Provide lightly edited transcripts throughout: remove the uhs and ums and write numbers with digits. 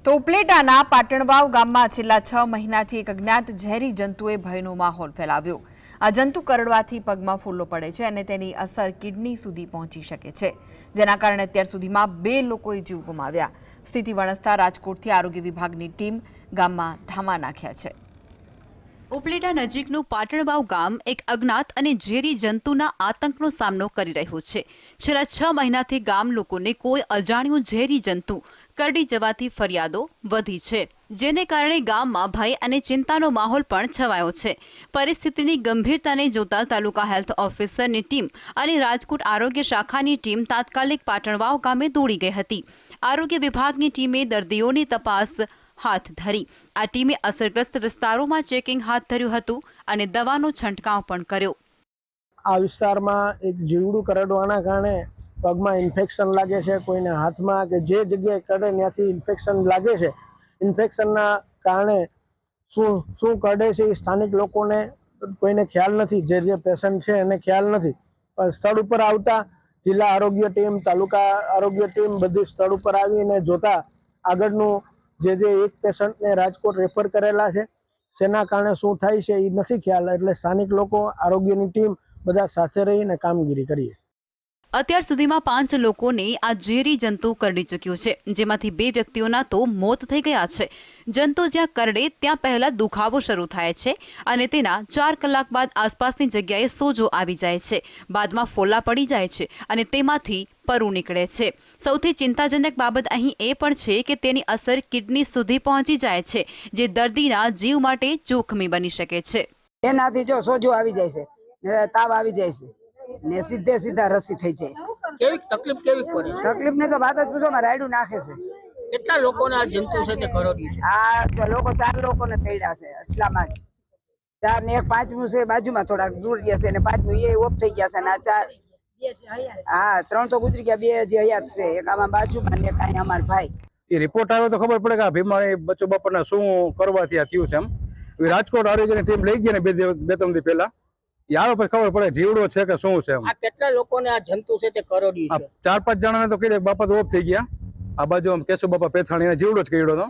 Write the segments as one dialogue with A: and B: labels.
A: તો ઉપલેટાના પાટણવાવ ગામમાં છેલ્લા 6 મહિનાથી એક અજ્ઞાત ઝેરી જંતુએ ભયનો માહોલ ફેલાવ્યો। આ જંતુ કરડવાથી પગમાં ફોલ્લો પડે છે અને તેની અસર કિડની સુધી પહોંચી શકે છે, જેના કારણે અત્યાર સુધીમાં 2 લોકોએ જીવ ગુમાવ્યા। સ્થિતિ વણસતા રાજકોટથી આરોગ્ય વિભાગની ટીમ ગામમાં ધામા નાખ્યા છે।
B: ઉપલેટા નજીકનું પાટણવાવ ગામ એક અજ્ઞાત અને ઝેરી જંતુના આતંકનો સામનો કરી રહ્યું છે। છેલ્લા 6 મહિનાથી ગામ લોકોને કોઈ અજાણ્યું ઝેરી જંતુ કરડી જવાથી ફરિયાદો વધી છે, જેને કારણે ગામમાં ભય અને ચિંતાનો માહોલ પણ છવાયો છે। પરિસ્થિતિની ગંભીરતાને જોતા તાલુકા હેલ્થ ઓફિસરની ટીમ અને રાજકોટ આરોગ્ય શાખાની ટીમ તાત્કાલિક પાટણવાવ ગામે દોડી ગઈ હતી। આરોગ્ય વિભાગની ટીમે દર્દીઓની તપાસ હાથ ધરી। આ ટીમે અસરગ્રસ્ત વિસ્તારોમાં ચેકિંગ હાથ ધર્યું હતું અને દવાનો છંટકાવ પણ કર્યો।
C: આ વિસ્તારમાં એક જીવડું કરડવાના કારણે પગમાં ઇન્ફેક્શન લાગે છે, કોઈને હાથમાં કે જે જગ્યાએ કરડે ત્યાંથી ઇન્ફેક્શન લાગે છે। ઇન્ફેક્શનના કારણે શું કરડે છે એ સ્થાનિક લોકોને કોઈને ખ્યાલ નથી, જે પેશન્ટ છે એને ખ્યાલ નથી। પણ સ્થળ ઉપર આવતા જિલ્લા આરોગ્ય ટીમ, તાલુકા આરોગ્ય ટીમ બધી સ્થળ ઉપર આવીને જોતા આગળનું જે એક પેશન્ટને રાજકોટ રેફર કરેલા છે, શેના કારણે શું થાય છે એ નથી ખ્યાલ, એટલે સ્થાનિક લોકો, આરોગ્યની ટીમ બધા સાથે રહીને કામગીરી કરીએ।
B: અત્યાર સુધીમાં 5 લોકોને આ ઝેરી જંતુ કરડી ચૂક્યું છે, જેમાંથી 2 વ્યક્તિઓના તો મોત થઈ ગયા છે। જંતુ જ્યાં કરડે ત્યાં પહેલા દુખાવો શરૂ થાય છે અને તેના 4 કલાક બાદ આસપાસની જગ્યાએ સોજો આવી જાય છે, બાદમાં ફોલ્લા પડી જાય છે અને તેમાંથી પરુ નીકળે છે। સૌથી ચિંતાજનક બાબત અહીં એ પણ છે કે તેની અસર કિડની સુધી પહોંચી જાય છે, જે દર્દીના જીવ માટે જોખમી બની શકે છે।
D: એનાથી જો સોજો આવી જાય છે, તાવ આવી જાય છે ને સીધા રસી થઈ જાય છે।
E: કેવી પડે?
D: તકલીફ ને તો વાત જ પૂછો, માં રાયડું નાખે છે।
E: કેટલા લોકોને આ જંતુ છે તે કરડ્યું છે?
D: આ લોકો 4 લોકોને કઈડા છે, એટલામાં જ 4 ને એક 5મું છે બાજુમાં થોડાક દૂર જશે અને 5મું એ ઓફ થઈ ગયા છે અને આ 4 3 તો ગુજરી ગયા, 2 જે હયાત છે, એક આમાં બાજુમાં ને એક અહીં અમાર ભાઈ।
F: એ રિપોર્ટ આવ્યો તો ખબર પડે કે આ બીમારી બચ્ચો બાપરના શું કરવાથી આ થયું છે। એમ રાજકોટ આરોગ્યની ટીમ લઈ ગઈ ને 2-3 દી પહેલા યાર પછી ખબર પડે જીવડો છે કે શું છે।
E: આ કેટલા લોકોને આ જંતુ છે તે કરડ્યું છે?
F: 4-5 જણાને તો કીધે બાપા તો ઓફ થઈ ગયા। આ બાજુ કેશુ બાપા પેથાણીને જીવડો જ કર્યો હતો,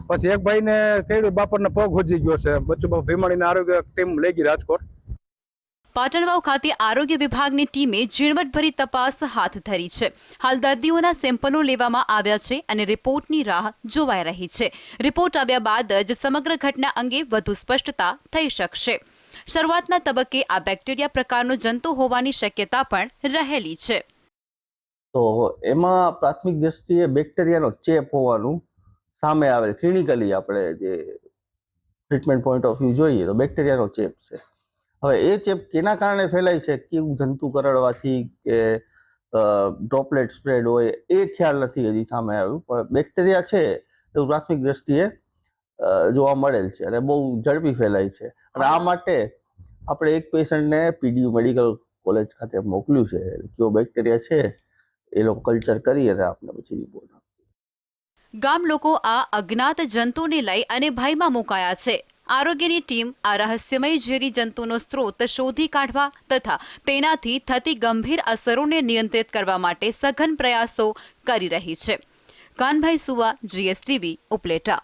F: પછી એક ભાઈને કહ્યું બાપાનો પગ હોજી ગયો છે। બચ્ચો બાપા બીમારીની આરોગ્ય ટીમ લઈ ગઈ રાજકોટ।
B: પાટણવાવ ખાતે આરોગ્ય વિભાગની ટીમે ઝીણવટભરી તપાસ હાથ ધરી છે। હાલ દર્દીઓના સેમ્પલો લેવામાં આવ્યા છે અને રિપોર્ટની રાહ જોવાઈ રહી છે। રિપોર્ટ આવ્યા બાદ જ સમગ્ર ઘટના અંગે વધુ સ્પષ્ટતા થઈ શકશે। શરૂઆતના તબક્કે આ બેક્ટેરિયા પ્રકારનો જંતુ હોવાની શક્યતા પણ રહેલી છે।
G: તો એમાં પ્રાથમિક દ્રષ્ટિએ બેક્ટેરિયાનો ચેપ હોવાનું સામે આવેલ, ક્લિનિકલી આપણે જે ટ્રીટમેન્ટ પોઈન્ટ ઓફ વ્યૂ જોઈએ તો બેક્ટેરિયાનો ચેપ છે। હવે એ ચેપ કેના કારણે ફેલાય છે, કેવું જંતુ કરડવાથી કે ડ્રોપલેટ સ્પ્રેડ હોય એ ખ્યાલ નથી હજી સામે આવ્યું, પણ બેક્ટેરિયા છે એવું પ્રાથમિક દ્રષ્ટિએ જોવા મળેલ છે અને બહુ ઝડપી ફેલાય છે। અને આ માટે આપણે એક પેશન્ટને પીડીયુ મેડિકલ કોલેજ ખાતે મોકલ્યું છે, કેવો બેક્ટેરિયા છે એ લોકો કલ્ચર કરી અને આપણે પછી રિપોર્ટ આપશે।
B: ગામ લોકો આ અજ્ઞાત જંતુને લઈ અને ભયમાં મુકાયા છે। આરોગ્યની ટીમ આ રહસ્યમય ઝેરી જંતુનો સ્ત્રોત શોધી કાઢવા તથા તેનાથી થતી ગંભીર અસરોને નિયંત્રિત કરવા માટે સઘન પ્રયાસો કરી રહી છે। કાનભાઈ સુવા, GSTV, ઉપલેટા।